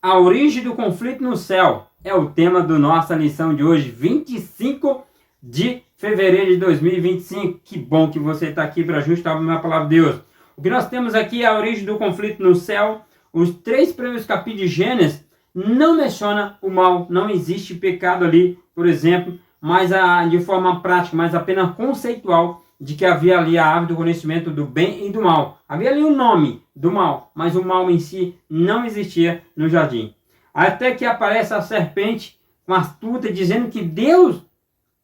A origem do conflito no céu é o tema da nossa lição de hoje, 25 de fevereiro de 2025. Que bom que você está aqui para ajustar a palavra de Deus. O que nós temos aqui é a origem do conflito no céu. Os 3 primeiros capítulos de Gênesis não menciona o mal, não existe pecado ali, por exemplo, mas de forma prática, mas apenas conceitual, de que havia ali a árvore do conhecimento do bem e do mal. Havia ali o nome do mal, mas o mal em si não existia no jardim. Até que aparece a serpente com astuta dizendo que Deus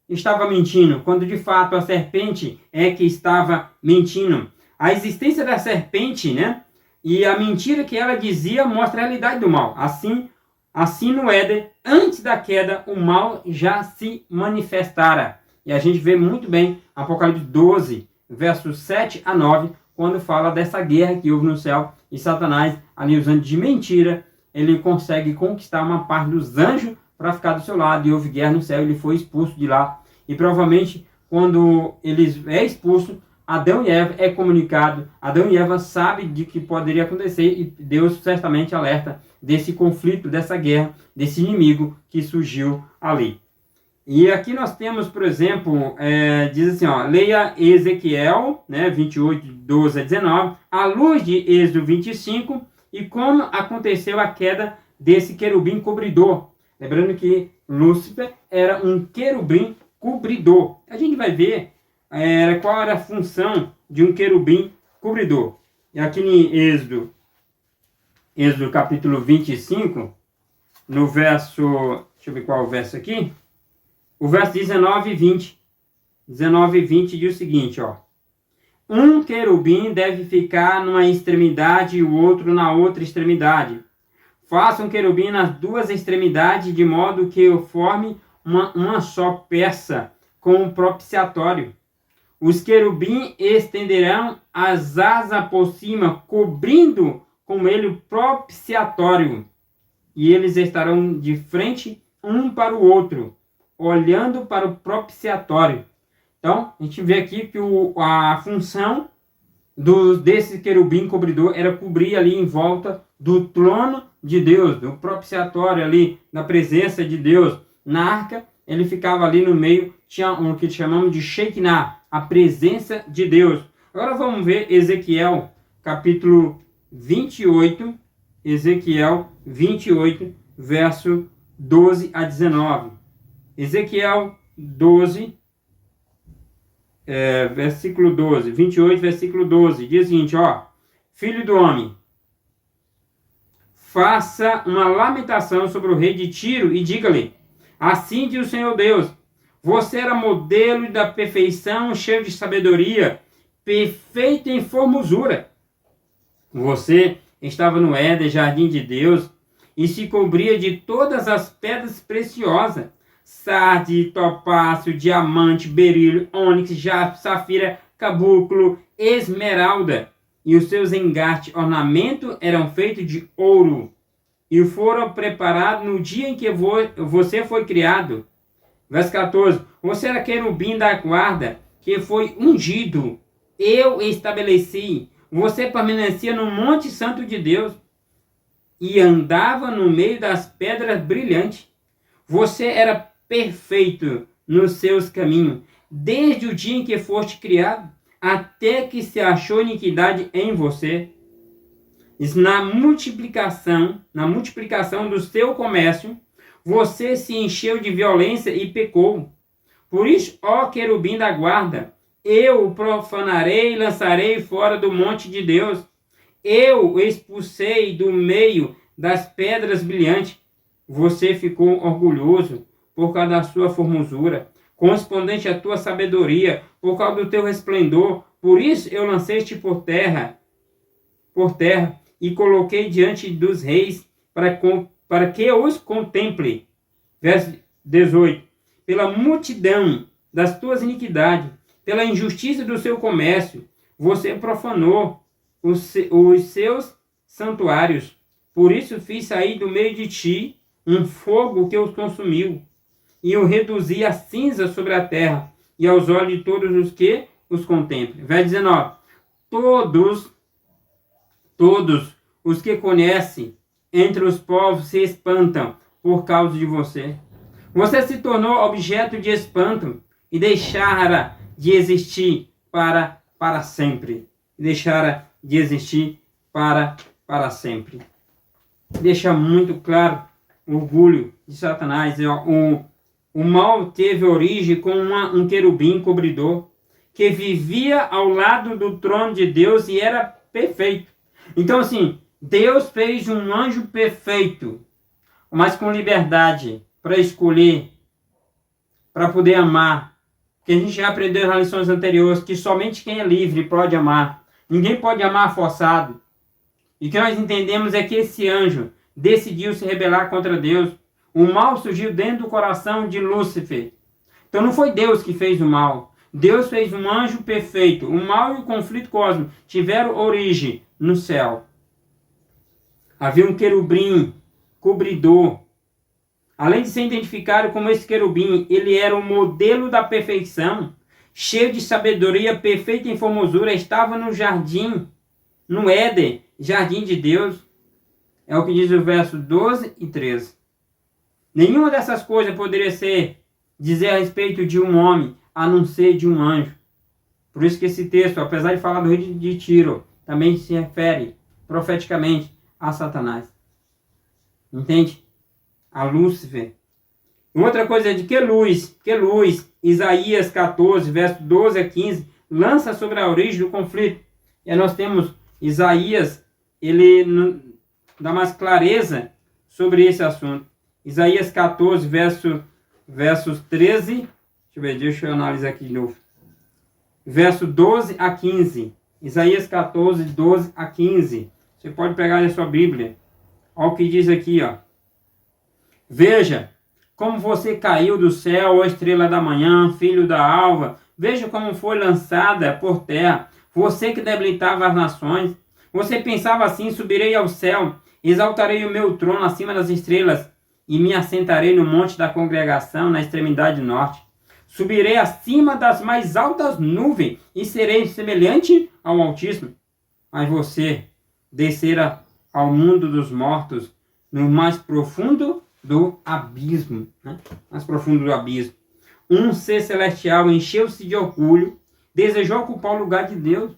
estava mentindo, quando de fato a serpente é que estava mentindo. A existência da serpente, né? E a mentira que ela dizia mostra a realidade do mal. Assim no Éden, antes da queda, o mal já se manifestara. E a gente vê muito bem Apocalipse 12, versos 7 a 9, quando fala dessa guerra que houve no céu. E Satanás, ali usando de mentira, ele consegue conquistar uma parte dos anjos para ficar do seu lado. E houve guerra no céu, ele foi expulso de lá. E provavelmente, quando ele é expulso, Adão e Eva é comunicado. Adão e Eva sabem de que poderia acontecer e Deus certamente alerta desse conflito, dessa guerra, desse inimigo que surgiu ali. E aqui nós temos, por exemplo, diz assim, ó, leia Ezequiel, né, 28, 12 a 19, à luz de Êxodo 25, e como aconteceu a queda desse querubim cobridor. Lembrando que Lúcifer era um querubim cobridor. A gente vai ver qual era a função de um querubim cobridor. E aqui em Êxodo capítulo 25, no verso, deixa eu ver qual é o verso aqui, o verso 19 e 20. 19 e 20 diz o seguinte, ó. Um querubim deve ficar numa extremidade e o outro na outra extremidade. Faça um querubim nas 2 extremidades, de modo que eu forme uma só peça, com um propiciatório. Os querubins estenderão as asas por cima, cobrindo com ele o propiciatório. E eles estarão de frente um para o outro, olhando para o propiciatório. Então, a gente vê aqui que a função desse querubim cobridor era cobrir ali em volta do trono de Deus, do propiciatório ali, da presença de Deus. Na arca, ele ficava ali no meio, tinha o que chamamos de Shekinah, a presença de Deus. Agora vamos ver Ezequiel, capítulo 28, Ezequiel 28, verso 12 a 19. Ezequiel 12, versículo 12, 28, versículo 12, diz o seguinte, ó, filho do homem, faça uma lamentação sobre o rei de Tiro e diga-lhe, assim diz o Senhor Deus, você era modelo da perfeição, cheio de sabedoria, perfeito em formosura. Você estava no Éden, jardim de Deus, e se cobria de todas as pedras preciosas, sarde, topázio, diamante, berílio, ônix, jaspe, safira, cabúculo, esmeralda. E os seus engates, ornamento, eram feitos de ouro. E foram preparados no dia em que você foi criado. Verso 14. Você era querubim da guarda, que foi ungido. Eu estabeleci. Você permanecia no monte santo de Deus. E andava no meio das pedras brilhantes. Você era perfeito nos seus caminhos, desde o dia em que foste criado, até que se achou iniquidade em você. Isso na multiplicação do seu comércio, você se encheu de violência e pecou. Por isso, ó querubim da guarda, eu o profanarei e lançarei fora do monte de Deus. Eu o expulsei do meio das pedras brilhantes. Você ficou orgulhoso por causa da sua formosura, correspondente à tua sabedoria, por causa do teu resplendor. Por isso eu lancei-te por terra, e coloquei diante dos reis para que os contemple. Verso 18. Pela multidão das tuas iniquidades, pela injustiça do seu comércio, você profanou os seus santuários. Por isso fiz sair do meio de ti um fogo que os consumiu, e o reduzi a cinza sobre a terra, e aos olhos de todos os que os contemplem. Verso 19. Todos os que conhecem entre os povos se espantam por causa de você. Você se tornou objeto de espanto e deixara de existir para sempre. Deixara de existir para sempre. Deixa muito claro o orgulho de Satanás. O mal teve origem com um querubim cobridor que vivia ao lado do trono de Deus e era perfeito. Então, assim, Deus fez um anjo perfeito, mas com liberdade para escolher, para poder amar. Porque a gente já aprendeu nas lições anteriores que somente quem é livre pode amar. Ninguém pode amar forçado. E o que nós entendemos é que esse anjo decidiu se rebelar contra Deus. O mal surgiu dentro do coração de Lúcifer. Então não foi Deus que fez o mal. Deus fez um anjo perfeito. O mal e o conflito cósmico tiveram origem no céu. Havia um querubim cobridor. Além de ser identificado como esse querubim, ele era o modelo da perfeição, cheio de sabedoria, perfeita em formosura, estava no jardim, no Éden, jardim de Deus. É o que diz o verso 12 e 13. Nenhuma dessas coisas poderia dizer a respeito de um homem, a não ser de um anjo. Por isso que esse texto, apesar de falar do rei de Tiro, também se refere profeticamente a Satanás. Entende? A Lúcifer. Outra coisa é de que luz, Isaías 14, verso 12 a 15, lança sobre a origem do conflito. E aí nós temos Isaías, ele dá mais clareza sobre esse assunto. Isaías 14, versos 13, deixa eu analisar aqui de novo. Verso 12 a 15. Isaías 14, 12 a 15. Você pode pegar na sua Bíblia. Olha o que diz aqui, ó. Veja como você caiu do céu, ó estrela da manhã, filho da alva. Veja como foi lançada por terra. Você que debilitava as nações. Você pensava assim, subirei ao céu, exaltarei o meu trono acima das estrelas e me assentarei no monte da congregação, na extremidade norte. Subirei acima das mais altas nuvens e serei semelhante ao Altíssimo. Mas você descerá ao mundo dos mortos, no mais profundo do abismo. Mais profundo do abismo. Um ser celestial encheu-se de orgulho, desejou ocupar o lugar de Deus.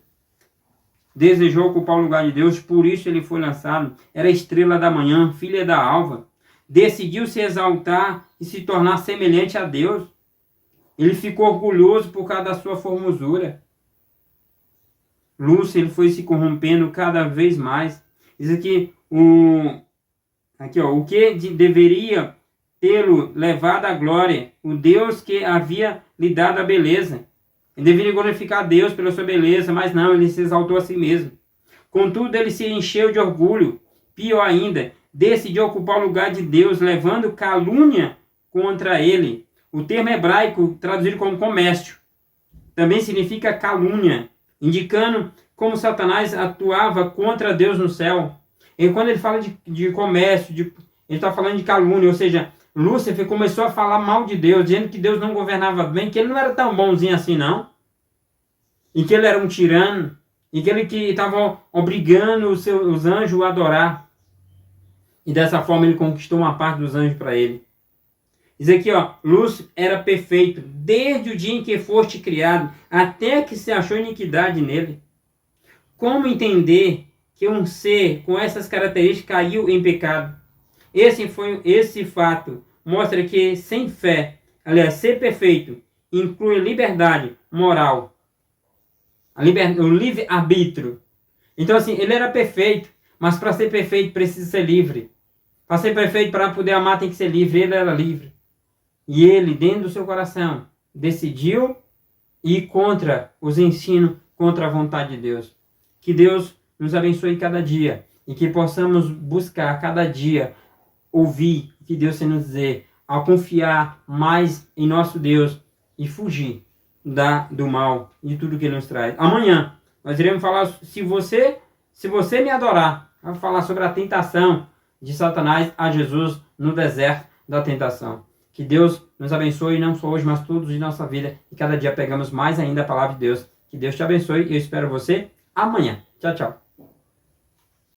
Por isso ele foi lançado. Era a estrela da manhã, filha da alva. Decidiu se exaltar e se tornar semelhante a Deus. Ele ficou orgulhoso por causa da sua formosura. Lúcifer, ele foi se corrompendo cada vez mais. Diz aqui, o que deveria tê-lo levado à glória, o Deus que havia lhe dado a beleza. Ele deveria glorificar a Deus pela sua beleza, mas não, ele se exaltou a si mesmo. Contudo, ele se encheu de orgulho. Pior ainda, decidiu ocupar o lugar de Deus, levando calúnia contra ele. O termo hebraico, traduzido como comércio, também significa calúnia, indicando como Satanás atuava contra Deus no céu. E quando ele fala de comércio, ele está falando de calúnia, ou seja, Lúcifer começou a falar mal de Deus, dizendo que Deus não governava bem, que ele não era tão bonzinho assim não, e que ele era um tirano, e que ele estava obrigando os anjos a adorar. E dessa forma ele conquistou uma parte dos anjos para ele. Diz aqui, ó, Lúcifer era perfeito desde o dia em que foste criado, até que se achou iniquidade nele. Como entender que um ser com essas características caiu em pecado? Esse fato mostra que sem fé, aliás, ser perfeito inclui liberdade moral, o livre-arbítrio. Então, assim, ele era perfeito, mas para ser perfeito precisa ser livre. Para ser perfeito, para poder amar, tem que ser livre. Ele era livre. E ele, dentro do seu coração, decidiu ir contra os ensinos, contra a vontade de Deus. Que Deus nos abençoe cada dia e que possamos buscar cada dia ouvir o que Deus tem nos dizer, ao confiar mais em nosso Deus e fugir do mal e de tudo que Ele nos traz. Amanhã nós iremos falar, se você me adorar, vamos falar sobre a tentação de Satanás a Jesus no deserto da tentação. Que Deus nos abençoe, não só hoje, mas todos de nossa vida. E cada dia pegamos mais ainda a palavra de Deus. Que Deus te abençoe e eu espero você amanhã. Tchau, tchau.